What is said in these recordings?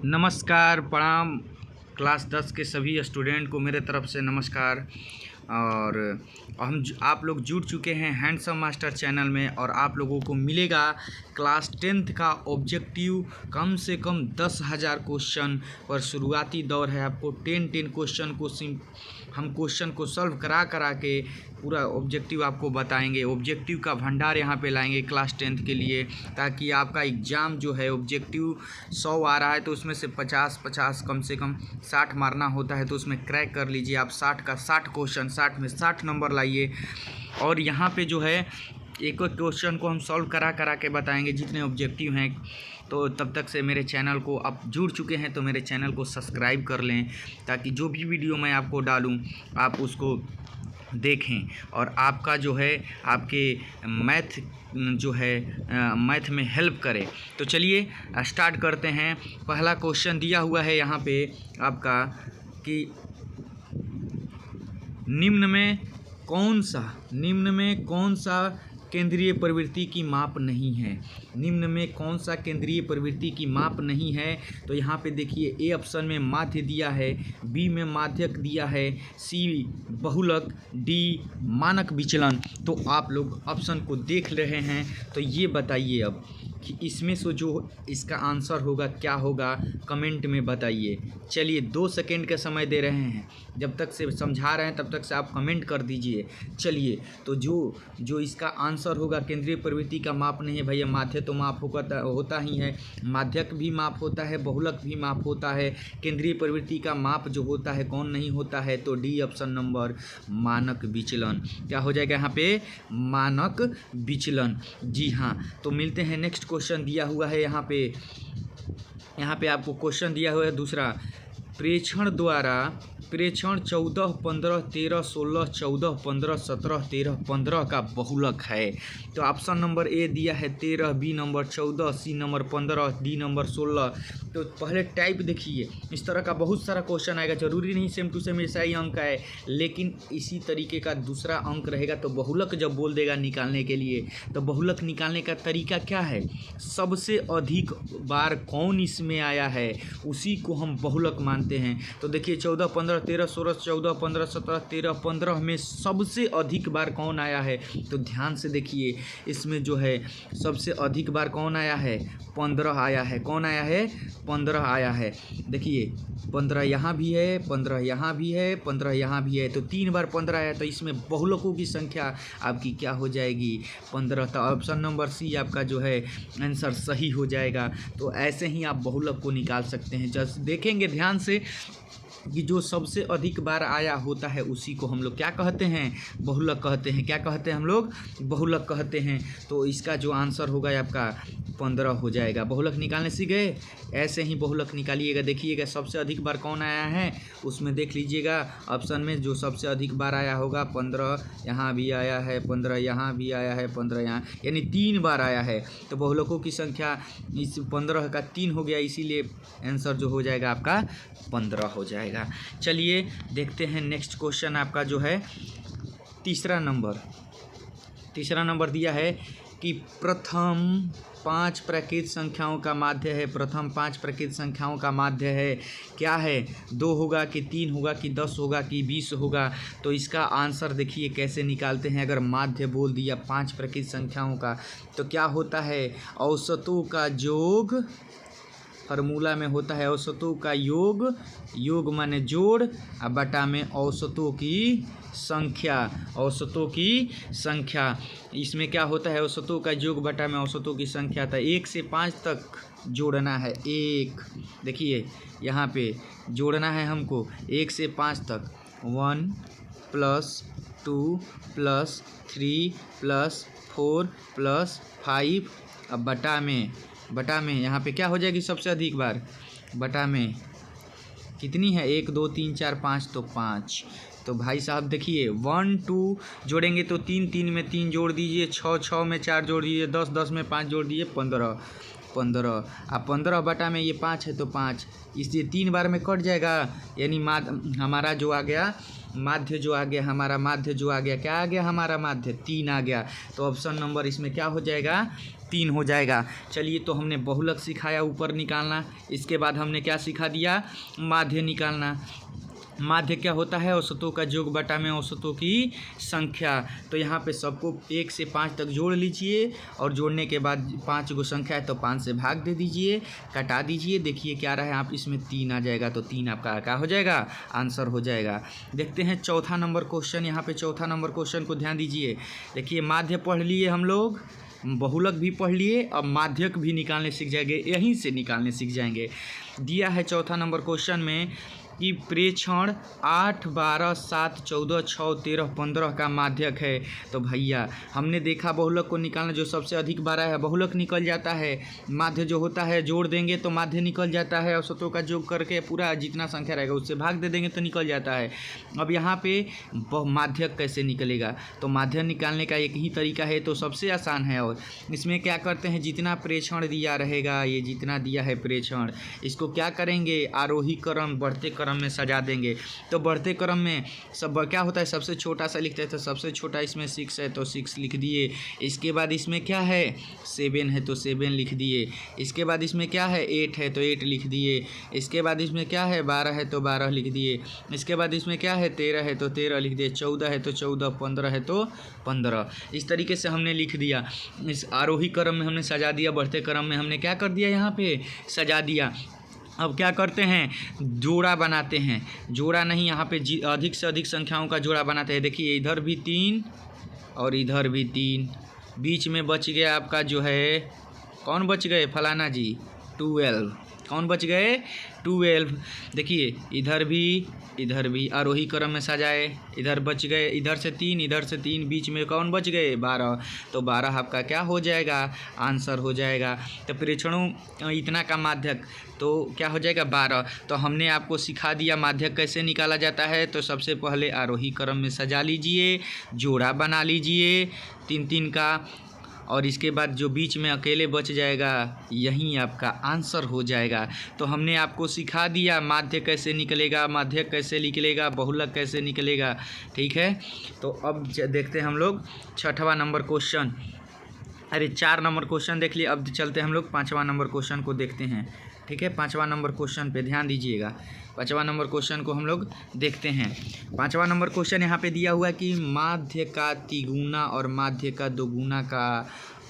नमस्कार, प्रणाम। क्लास 10 के सभी स्टूडेंट को मेरे तरफ से नमस्कार। और आप लोग जुड़ चुके हैं हैंडसम मास्टर चैनल में, और आप लोगों को मिलेगा क्लास 10th का ऑब्जेक्टिव कम से कम 10,000 क्वेश्चन पर शुरुआती दौर है। आपको 10 क्वेश्चन को हम क्वेश्चन को सॉल्व करा के पूरा ऑब्जेक्टिव आपको बताएंगे। ऑब्जेक्टिव का भंडार यहाँ पे लाएंगे क्लास 10th के लिए, ताकि आपका एग्ज़ाम जो है ऑब्जेक्टिव 100 आ रहा है तो उसमें से 50 कम से कम 60 मारना होता है, तो उसमें क्रैक कर लीजिए आप। 60 का 60 क्वेश्चन, 60 में 60 नंबर लाइए। और यहाँ पे जो है एक क्वेश्चन को हम सॉल्व करा के बताएंगे जितने ऑब्जेक्टिव हैं। तो तब तक से मेरे चैनल को आप जुड़ चुके हैं तो मेरे चैनल को सब्सक्राइब कर लें, ताकि जो भी वीडियो मैं आपको डालूं आप उसको देखें, और आपका जो है आपके मैथ जो है मैथ में हेल्प करे। तो चलिए स्टार्ट करते हैं। पहला क्वेश्चन दिया हुआ है यहाँ पे आपका कि निम्न में कौन सा केंद्रीय प्रवृत्ति की माप नहीं है। निम्न में कौन सा केंद्रीय प्रवृत्ति की माप नहीं है। तो यहाँ पे देखिए, ए ऑप्शन में माध्य दिया है, बी में माध्यक दिया है, सी बहुलक, डी मानक विचलन। तो आप लोग ऑप्शन को देख रहे हैं, तो ये बताइए अब कि इसमें से जो इसका आंसर होगा क्या होगा, कमेंट में बताइए। चलिए 2 सेकेंड का समय दे रहे हैं, जब तक से समझा रहे हैं तब तक से आप कमेंट कर दीजिए। चलिए, तो जो इसका आंसर होगा केंद्रीय प्रवृत्ति का माप नहीं है भैया। माध्य तो माप होता ही है, माध्यक भी माप होता है, बहुलक भी माप होता है। केंद्रीय प्रवृत्ति का माप जो होता है कौन नहीं होता है, तो डी ऑप्शन नंबर मानक विचलन। क्या हो जाएगा यहाँ पे, मानक विचलन। जी हाँ, तो मिलते हैं नेक्स्ट क्वेश्चन दिया हुआ है यहाँ पे आपको क्वेश्चन दिया हुआ है दूसरा। प्रेक्षण 14, 15, 13, 16, 14, 15, 17, 13, 15 का बहुलक है। तो ऑप्शन नंबर ए दिया है 13, b number 14, c number 15, d number 16। तो पहले टाइप देखिए, इस तरह का बहुत सारा क्वेश्चन आएगा। जरूरी नहीं सेम टू सेम ऐसा ही अंक है, लेकिन इसी तरीके का दूसरा अंक रहेगा। तो बहुलक जब बोल देगा निकालने के लिए, तो बहुलक निकालने का तरीका क्या है, सबसे अधिक बार कौन इसमें आया है उसी को हम बहुलक मानते हैं। तो देखिए 14, 15, 13, 16, 14, 15, 17, 13, 15 में सबसे अधिक बार कौन आया है। तो ध्यान से देखिए, इसमें जो है सबसे अधिक बार कौन आया है, 15 आया है। कौन आया है, 15 आया है। देखिए 15 यहाँ भी है, 15 यहाँ भी है, 15 यहाँ भी है, तो 3 बार 15 आया। तो इसमें बहुलकों की संख्या आपकी क्या हो जाएगी, 15। तो ऑप्शन नंबर सी आपका जो है आंसर सही हो जाएगा। तो ऐसे ही आप बहुलक को निकाल सकते हैं। जस्ट देखेंगे ध्यान से कि जो सबसे अधिक बार आया होता है उसी को हम लोग क्या कहते हैं, बहुलक कहते हैं। क्या कहते हैं हम लोग, बहुलक कहते हैं। तो इसका जो आंसर होगा आपका 15 हो जाएगा। बहुलक निकालने सीख गए, ऐसे ही बहुलक निकालिएगा। देखिएगा सबसे अधिक बार कौन आया है उसमें देख लीजिएगा। ऑप्शन में जो सबसे अधिक बार आया होगा 15 यहाँ भी आया है, 15 यहाँ भी आया है, 15 यहाँ, यानी 3 बार आया है। तो बहुलकों की संख्या इस 15 का 3 हो गया, इसीलिए आंसर जो हो जाएगा आपका 15 हो जाएगा। चलिए देखते हैं नेक्स्ट क्वेश्चन आपका जो है तीसरा नंबर दिया है कि प्रथम 5 प्राकृत संख्याओं का माध्य है। प्रथम 5 प्राकृत संख्याओं का माध्य है, क्या है, 2 होगा कि 3 होगा कि 10 होगा कि 20 होगा। तो इसका आंसर देखिए कैसे निकालते हैं। अगर माध्य बोल दिया 5 प्राकृत संख्याओं का, तो क्या होता है, औसतों का योग, फार्मूला में होता है औसतों का योग माने जोड़, और बटा में औसतों की संख्या। इसमें क्या होता है, औसतों का योग बटा में औसतों की संख्या। था 1 से 5 तक जोड़ना है। 1 देखिए यहाँ पे जोड़ना है हमको 1 से 5 तक। 1 + 2 + 3 + 4 + 5, अब बटा में यहाँ पे क्या हो जाएगी सबसे अधिक बार, बटा में कितनी है, 1 2 3 4 5, तो 5। तो भाई साहब देखिए 1 2 जोड़ेंगे तो 3 3 में 3 जोड़ दीजिए, 6 6 में 4 जोड़ दीजिए, 10 10 में 5 जोड़ दीजिए, 15 15। अब 15 बटा में ये 5 है तो 5, इसलिए 3 बार में कट जाएगा, यानी हमारा जो आ गया माध्य जो आ गया हमारा, माध्य जो आ गया, क्या आ गया हमारा माध्य 3 आ गया। तो ऑप्शन नंबर इसमें क्या हो जाएगा 3 हो जाएगा। चलिए तो हमने बहुलक सिखाया ऊपर निकालना, इसके बाद हमने क्या सिखा दिया माध्य निकालना। माध्य क्या होता है औसतों का योग बटा में औसतों की संख्या। तो यहाँ पे सबको 1 से 5 तक जोड़ लीजिए और जोड़ने के बाद 5 गो संख्या है तो 5 से भाग दे दीजिए, कटा दीजिए। देखिए क्या रहा है आप इसमें 3 आ जाएगा, तो 3 आपका क्या हो जाएगा आंसर हो जाएगा। देखते हैं चौथा नंबर क्वेश्चन। यहाँ पे चौथा नंबर क्वेश्चन को ध्यान दीजिए। देखिए माध्य पढ़ लिए हम लोग, बहुलक भी पढ़ लिए, अब माध्यक भी निकालने सीख जाएंगे, यहीं से निकालने सीख जाएंगे। दिया है चौथा नंबर क्वेश्चन में कि प्रेक्षण 8, 12, 7, 14, 6, 13, 15 का माध्यक है। तो भैया हमने देखा बहुलक को निकालना, जो सबसे अधिक 12 है बहुलक निकल जाता है, माध्य जो होता है जोड़ देंगे तो माध्य निकल जाता है, औसतों का योग करके पूरा जितना संख्या रहेगा उससे भाग दे देंगे तो निकल जाता है। अब यहाँ पे माध्यक कैसे निकलेगा, तो माध्य निकालने का एक ही तरीका है, तो सबसे आसान है। और इसमें क्या करते हैं, जितना प्रेक्षण दिया रहेगा, ये जितना दिया है प्रेक्षण, इसको क्या करेंगे आरोही क्रम बढ़ते क्रम में सजा देंगे। तो बढ़ते क्रम में सब क्या होता है, सबसे छोटा सा लिखते हैं, तो सबसे छोटा इसमें 6 है तो 6 लिख दिए। इसके बाद इसमें क्या है 7 है तो 7 लिख दिए। इसके बाद इसमें क्या है 8 है तो 8 लिख दिए। इसके बाद इसमें क्या है 12 है तो 12 लिख दिए। इसके बाद इसमें क्या है 13 है तो 13 लिख दिए। 14 है तो 14, 15 है तो 15। इस तरीके से हमने लिख दिया। इस आरोही क्रम में हमने सजा दिया, बढ़ते क्रम में हमने क्या कर दिया यहाँ पे सजा दिया। अब क्या करते हैं जोड़ा बनाते हैं, जोड़ा नहीं यहाँ पे अधिक से अधिक संख्याओं का जोड़ा बनाते हैं। देखिए इधर भी 3 और इधर भी 3, बीच में बच गया आपका जो है कौन बच गए फलाना जी 12। कौन बच गए 12। देखिए इधर भी आरोही क्रम में सजाए, इधर बच गए, इधर से 3 बीच में कौन बच गए 12। तो 12 आपका क्या हो जाएगा आंसर हो जाएगा। तो प्रेक्षणों इतना का माध्यक तो क्या हो जाएगा 12। तो हमने आपको सिखा दिया माध्यक कैसे निकाला जाता है। तो सबसे पहले आरोही क्रम में सजा लीजिए, जोड़ा बना लीजिए 3 का, और इसके बाद जो बीच में अकेले बच जाएगा यहीं आपका आंसर हो जाएगा। तो हमने आपको सिखा दिया माध्य कैसे निकलेगा, माध्यक कैसे निकलेगा, बहुलक कैसे निकलेगा। ठीक है, तो अब देखते हैं हम लोग 6वां नंबर क्वेश्चन। अरे 4 नंबर क्वेश्चन देख लिए, अब चलते हैं हम लोग 5वां नंबर क्वेश्चन को देखते हैं। ठीक है, 5वां नंबर क्वेश्चन पे ध्यान दीजिएगा। 5वां नंबर क्वेश्चन को हम लोग देखते हैं। 5वां नंबर क्वेश्चन यहाँ पे दिया हुआ है कि माध्य का तिगुना और माध्य का दोगुना का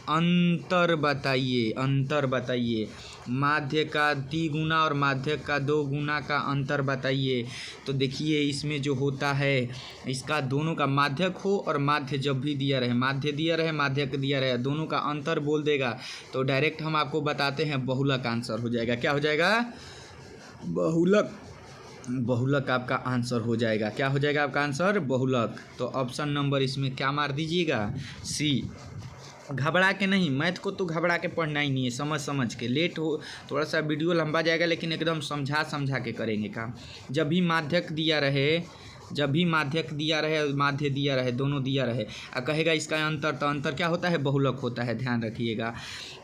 अंतर बताइए। अंतर बताइए, माध्य का तिगुना और माध्य का दोगुना का अंतर बताइए। तो देखिए इसमें जो होता है इसका दोनों का माध्यक हो और माध्य जब भी दिया रहे, माध्य दिया रहे माध्यक दिया रहे, दोनों का अंतर बोल देगा तो डायरेक्ट हम आपको बताते हैं बहुलक आंसर हो जाएगा। क्या हो जाएगा बहुलक। बहुलक आपका आंसर हो जाएगा। क्या हो जाएगा आपका आंसर बहुलक। तो ऑप्शन नंबर इसमें क्या मार दीजिएगा सी। घबरा के नहीं, मैथ को तो घबरा के पढ़ना ही नहीं है, समझ समझ के। लेट हो थोड़ा सा वीडियो लंबा जाएगा लेकिन एकदम समझा के करेंगे काम। जब भी माध्यक दिया रहे, जब भी माध्यक दिया रहे, माध्य दिया रहे, दोनों दिया रहे और कहेगा इसका अंतर, तो अंतर क्या होता है बहुलक होता है, ध्यान रखिएगा।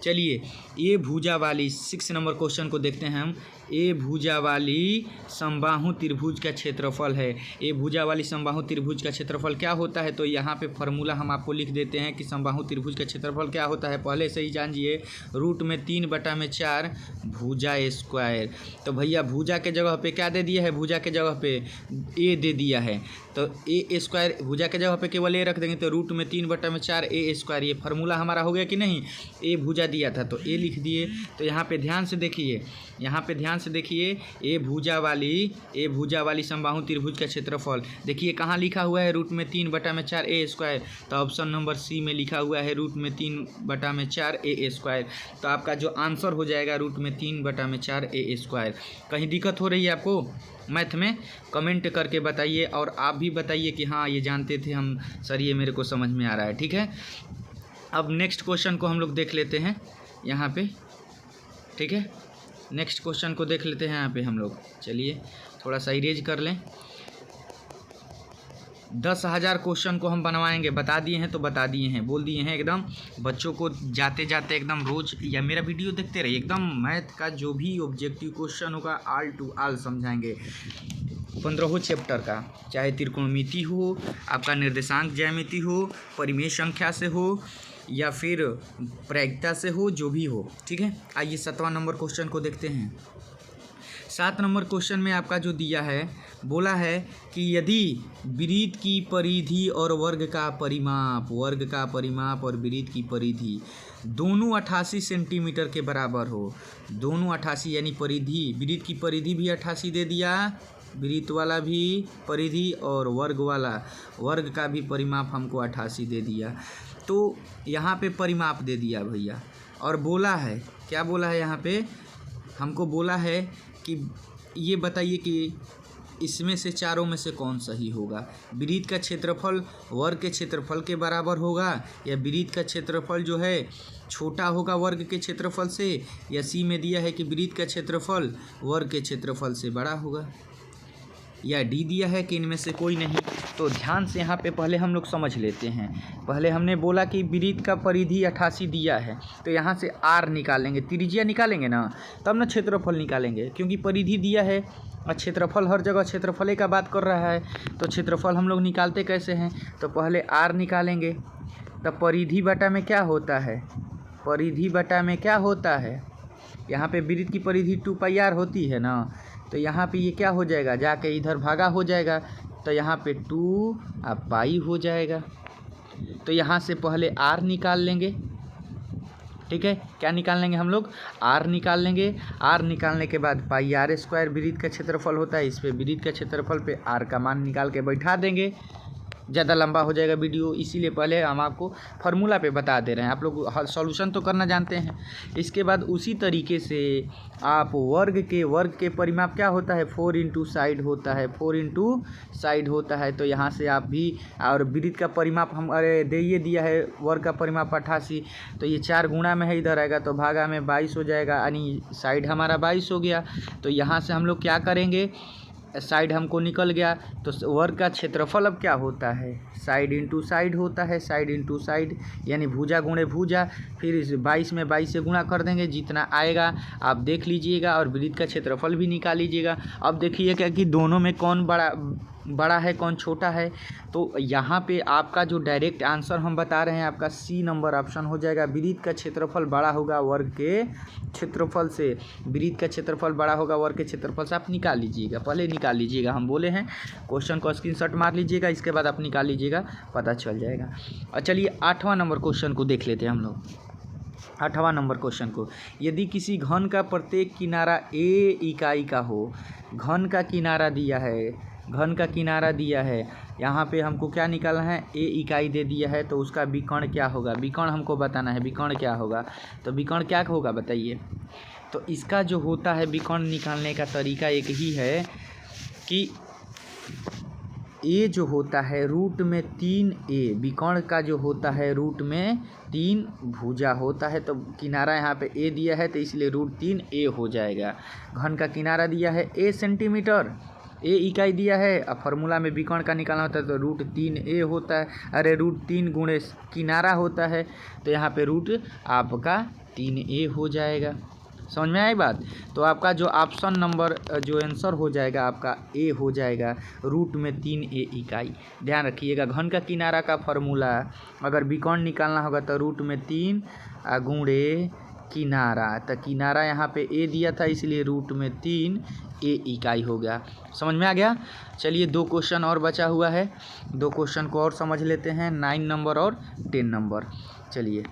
चलिए ए भुजा वाली 6 नंबर क्वेश्चन को देखते हैं हम। ए भुजा वाली समबाहु त्रिभुज का क्षेत्रफल है। ए भुजा वाली समबाहु त्रिभुज का क्षेत्रफल क्या होता है, तो यहाँ पे फॉर्मूला हम आपको लिख देते हैं कि समबाहु त्रिभुज का क्षेत्रफल क्या होता है, पहले से ही जानिए। √3/4 भुजा स्क्वायर। तो भैया भुजा के जगह पे क्या दे दिया है, भुजा के जगह पे ए दे दिया है, तो ए स्क्वायर भुजा के जगह पे केवल ए रख देंगे तो √3/4 ए स्क्वायर। ये फार्मूला हमारा हो गया कि नहीं। ए भुजा दिया था तो ए लिख दिए। तो यहाँ पे ध्यान से देखिए, यहाँ पे ध्यान से देखिए, ए भुजा वाली समबाहु त्रिभुज का क्षेत्रफल देखिए कहाँ लिखा हुआ है √3/4 ए स्क्वायर। तो ऑप्शन नंबर सी में लिखा हुआ है √3/4 ए स्क्वायर। तो आपका जो आंसर हो जाएगा √3/4 ए स्क्वायर। कहीं दिक्कत हो रही है आपको मैथ में, कमेंट करके बताइए, और आप भी बताइए कि हाँ ये जानते थे हम सर, ये मेरे को समझ में आ रहा है। ठीक है, अब नेक्स्ट क्वेश्चन को हम लोग देख लेते हैं यहाँ पे। ठीक है, नेक्स्ट क्वेश्चन को देख लेते हैं यहाँ पे हम लोग। चलिए थोड़ा सा इरेज कर लें। 10,000 क्वेश्चन को हम बनवाएंगे, बता दिए हैं तो बता दिए हैं, बोल दिए हैं एकदम। बच्चों को जाते जाते एकदम रोज़ या मेरा वीडियो देखते रहिए, एकदम मैथ का जो भी ऑब्जेक्टिव क्वेश्चन होगा ऑल टू ऑल समझाएंगे। 15 चैप्टर का, चाहे त्रिकोणमिति हो, आपका निर्देशांक ज्यामिति हो, परिमेय संख्या से हो या फिर प्रायिकता से हो, जो भी हो, ठीक है। आइए 7वां नंबर क्वेश्चन को देखते हैं। 7 नंबर क्वेश्चन में आपका जो दिया है, बोला है कि यदि वृत्त की परिधि और वर्ग का परिमाप और वृत्त की परिधि दोनों 88 सेंटीमीटर के बराबर हो, दोनों 88 यानी परिधि, वृत्त की परिधि भी 88 दे दिया, वृत्त वाला भी परिधि और वर्ग का भी परिमाप हमको 88 दे दिया। तो यहाँ पे परिमाप दे दिया भैया, और बोला है, क्या बोला है यहाँ पे, हमको बोला है कि ये बताइए कि इसमें से चारों में से कौन सही होगा। वृत्त का क्षेत्रफल वर्ग के क्षेत्रफल के बराबर होगा, या वृत्त का क्षेत्रफल जो है छोटा होगा वर्ग के क्षेत्रफल से, या सी में दिया है कि वृत्त का क्षेत्रफल वर्ग के क्षेत्रफल से बड़ा होगा, या डी दिया है कि इनमें से कोई नहीं। तो ध्यान से यहाँ पे पहले हम लोग समझ लेते हैं। पहले हमने बोला कि वृत्त का परिधि 88 दिया है, तो यहाँ से आर निकालेंगे, त्रिज्या निकालेंगे ना, तब ना क्षेत्रफल निकालेंगे, क्योंकि परिधि दिया है और क्षेत्रफल हर जगह क्षेत्रफल का बात कर रहा है। तो क्षेत्रफल हम लोग निकालते कैसे हैं, तो पहले आर निकालेंगे, तब परिधि बटा में क्या होता है, परिधि बटा में क्या होता है, यहाँ पे वृत्त की परिधि 2πr होती है ना, तो यहाँ पे ये क्या हो जाएगा, जाके इधर भागा हो जाएगा, तो यहाँ पे 2 अब पाई हो जाएगा। तो यहाँ से पहले आर निकाल लेंगे, ठीक है, क्या निकाल लेंगे हम लोग, आर निकाल लेंगे। आर निकालने के बाद पाई आर स्क्वायर वृत्त का क्षेत्रफल होता है, इस पे वृत्त का क्षेत्रफल पे आर का मान निकाल के बैठा देंगे। ज़्यादा लंबा हो जाएगा वीडियो, इसीलिए पहले हम आपको फार्मूला पे बता दे रहे हैं, आप लोग सॉल्यूशन तो करना जानते हैं। इसके बाद उसी तरीके से आप वर्ग के परिमाप क्या होता है, 4 इंटू साइड होता है, 4 इंटू साइड होता है। तो यहाँ से आप भी, और वृत्त का परिमाप हम दे दिया है, वर्ग का परिमाप 88, तो ये 4 गुणा में है, इधर आएगा तो भागा में 22 हो जाएगा, यानी साइड हमारा 22 हो गया। तो यहाँ से हम लोग क्या करेंगे, साइड हमको निकल गया, तो वर्ग का क्षेत्रफल अब क्या होता है, साइड इंटू साइड होता है, साइड इंटू साइड यानी भुजा गुणे भुजा, फिर इस 22 में 22 से गुणा कर देंगे, जितना आएगा आप देख लीजिएगा, और वृत्त का क्षेत्रफल भी निकाल लीजिएगा। अब देखिए क्या कि दोनों में कौन बड़ा है कौन छोटा है, तो यहाँ पे आपका जो डायरेक्ट आंसर हम बता रहे हैं, आपका सी नंबर ऑप्शन हो जाएगा। वृत्त का क्षेत्रफल बड़ा होगा वर्ग के क्षेत्रफल से, वृत्त का क्षेत्रफल बड़ा होगा वर्ग के क्षेत्रफल से, आप निकाल लीजिएगा, पहले निकाल लीजिएगा, हम बोले हैं क्वेश्चन को स्क्रीनशॉट मार लीजिएगा, इसके बाद आप निकाल लीजिएगा, पता चल जाएगा। और चलिए 8वां नंबर क्वेश्चन को देख लेते हैं हम लोग। 8वां नंबर क्वेश्चन को, यदि किसी घन का प्रत्येक किनारा ए इकाई का हो, घन का किनारा दिया है, यहाँ पे हमको क्या निकालना है, ए इकाई दे दिया है, तो उसका विकर्ण क्या होगा, विकर्ण हमको बताना है, विकर्ण क्या होगा, तो विकर्ण क्या होगा बताइए। तो इसका जो होता है विकर्ण निकालने का तरीका एक ही है कि ए जो होता है रूट में 3a, विकर्ण का जो होता है रूट में 3 भुजा होता है, तो किनारा यहाँ पे ए दिया है, तो इसलिए √3a हो जाएगा। घन का किनारा दिया है a सेंटीमीटर, ए इकाई दिया है, अब फार्मूला में विकर्ण का निकालना होता है, तो √3a होता है, अरे √3 गुणे किनारा होता है, तो यहाँ पे रूट आपका 3a हो जाएगा। समझ में आई बात। तो आपका जो ऑप्शन नंबर जो आंसर हो जाएगा आपका ए हो जाएगा, रूट में 3a इकाई। ध्यान रखिएगा, घन का किनारा का फार्मूला अगर विकर्ण निकालना होगा तो रूट में 3 गुणे किनारा, तो किनारा यहाँ पे ए दिया था, इसलिए रूट में 3a इकाई हो गया। समझ में आ गया। चलिए 2 क्वेश्चन और बचा हुआ है, 2 क्वेश्चन को और समझ लेते हैं, 9 नंबर और 10 नंबर। चलिए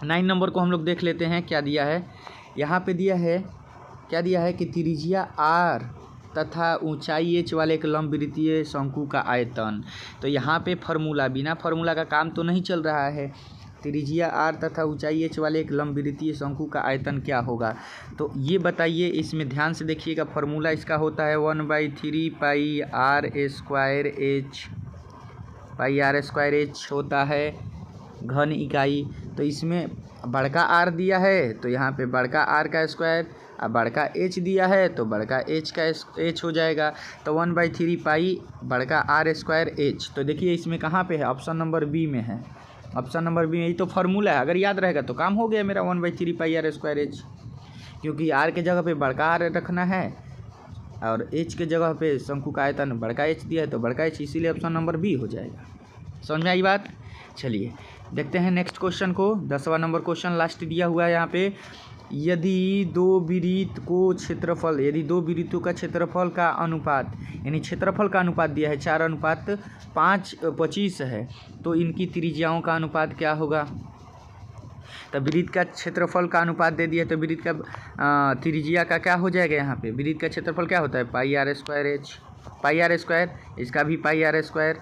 9 नंबर को हम लोग देख लेते हैं, क्या दिया है यहाँ पे, दिया है क्या दिया है कि त्रिज्या r तथा ऊंचाई h वाले एक लंबवृत्तीय शंकु का आयतन। तो यहाँ पे फार्मूला, बिना फार्मूला का काम तो नहीं चल रहा है। त्रिज्या r तथा ऊंचाई h वाले एक लंबवृत्तीय शंकु का आयतन क्या होगा, तो ये बताइए। इसमें ध्यान से देखिएगा, फार्मूला इसका होता है 1/3 पाई r स्क्वायर h होता है घन इकाई। तो इसमें बड़का आर दिया है, तो यहाँ पे बड़का आर का स्क्वायर, अब बड़का एच दिया है तो बड़का एच का एच हो जाएगा, तो 1/3 पाई बड़का आर स्क्वायर एच। तो देखिए इसमें कहाँ पे है, ऑप्शन नंबर बी में है, ऑप्शन नंबर बी में। यही तो फार्मूला है, अगर याद रहेगा तो काम हो गया मेरा, 1/3 पाई आर स्क्वायर एच, क्योंकि आर के जगह पे बड़का आर रखना है और एच के जगह पे शंकु का आयतन बड़का एच दिया है तो बड़का एच, इसीलिए ऑप्शन नंबर बी हो जाएगा। समझ में आई बात। चलिए देखते हैं नेक्स्ट क्वेश्चन को। 10वां नंबर क्वेश्चन लास्ट दिया हुआ है यहाँ पे। यदि दो वृत्तों का क्षेत्रफल का अनुपात, यानी क्षेत्रफल का अनुपात दिया है 4:5:25 है, तो इनकी त्रिज्याओं का अनुपात क्या होगा। तो वृत्त का क्षेत्रफल का अनुपात दे दिया है तो वृत्त का त्रिज्या का क्या हो जाएगा। यहाँ पे वृत्त का क्षेत्रफल क्या होता है πr², इसका भी πr²।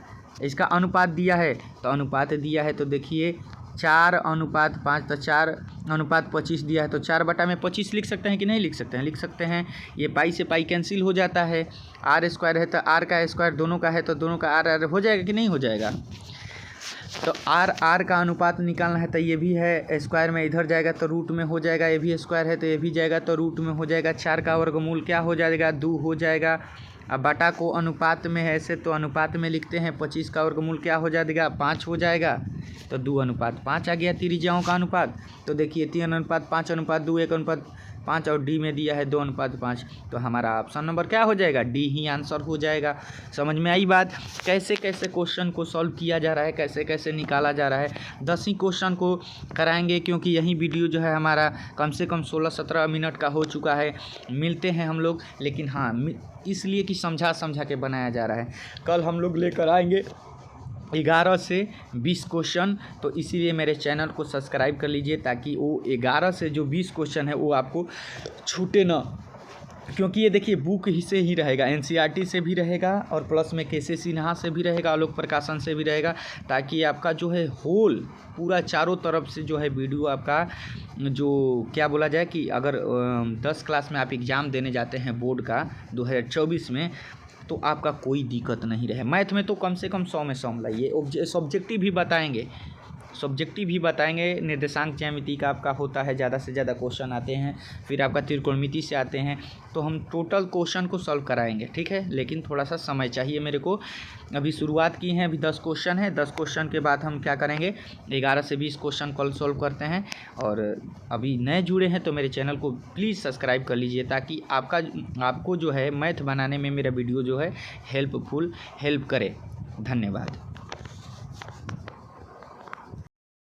इसका अनुपात दिया है तो अनुपात दिया है तो देखिए 4:5, तो 4:25 दिया है तो 4/25 लिख सकते हैं कि नहीं लिख सकते हैं, लिख सकते हैं। ये पाई से पाई कैंसिल हो जाता है, r² है तो r का स्क्वायर दोनों का है तो दोनों का r हो जाएगा कि नहीं हो जाएगा। तो r का अनुपात निकालना है तो ये भी है स्क्वायर में, इधर जाएगा तो रूट में हो जाएगा, ये भी स्क्वायर है तो ये भी जाएगा तो रूट में हो जाएगा। 4 का वर्गमूल क्या हो जाएगा, 2 हो जाएगा। अब बटा को अनुपात में है ऐसे तो अनुपात में लिखते हैं, 25 का वर्गमूल क्या हो जाएगा, 5 हो जाएगा। तो 2:5 आ गया त्रिज्याओं का अनुपात। तो देखिए 3:5:2 1:5 और डी में दिया है 2:5। तो हमारा ऑप्शन नंबर क्या हो जाएगा, डी ही आंसर हो जाएगा। समझ में आई बात। कैसे कैसे क्वेश्चन को सॉल्व किया जा रहा है, कैसे कैसे निकाला जा रहा है। 10 ही क्वेश्चन को कराएंगे क्योंकि यही वीडियो जो है हमारा कम से कम 16-17 मिनट का हो चुका है। मिलते हैं हम लोग, लेकिन हाँ इसलिए कि समझा के बनाया जा रहा है। कल हम लोग लेकर आएंगे 11 से 20 क्वेश्चन, तो इसीलिए मेरे चैनल को सब्सक्राइब कर लीजिए ताकि वो 11 से जो 20 क्वेश्चन है वो आपको छूटे ना। क्योंकि ये देखिए बुक ही से ही रहेगा, NCERT से भी रहेगा और प्लस में KC सिन्हा से भी रहेगा, आलोक प्रकाशन से भी रहेगा, ताकि आपका जो है होल पूरा चारों तरफ से जो है वीडियो आपका जो क्या बोला जाए कि अगर 10 क्लास में आप एग्ज़ाम देने जाते हैं बोर्ड का 2024 में, तो आपका कोई दिक्कत नहीं रहे। मैथ में तो कम से कम 100 में 100 लाइए। सब्जेक्टिव भी बताएंगे, निर्देशांक ज्यामिति का आपका होता है, ज़्यादा से ज़्यादा क्वेश्चन आते हैं, फिर आपका त्रिकोणमिति से आते हैं, तो हम टोटल क्वेश्चन को सॉल्व कराएंगे, ठीक है। लेकिन थोड़ा सा समय चाहिए मेरे को। अभी शुरुआत की हैं, अभी 10 क्वेश्चन है। 10 क्वेश्चन के बाद हम क्या करेंगे, 11 से 20 क्वेश्चन कल सॉल्व करते हैं। और अभी नए जुड़े हैं तो मेरे चैनल को प्लीज़ सब्सक्राइब कर लीजिए ताकि आपको जो है मैथ बनाने में मेरा वीडियो जो है हेल्प करे। धन्यवाद।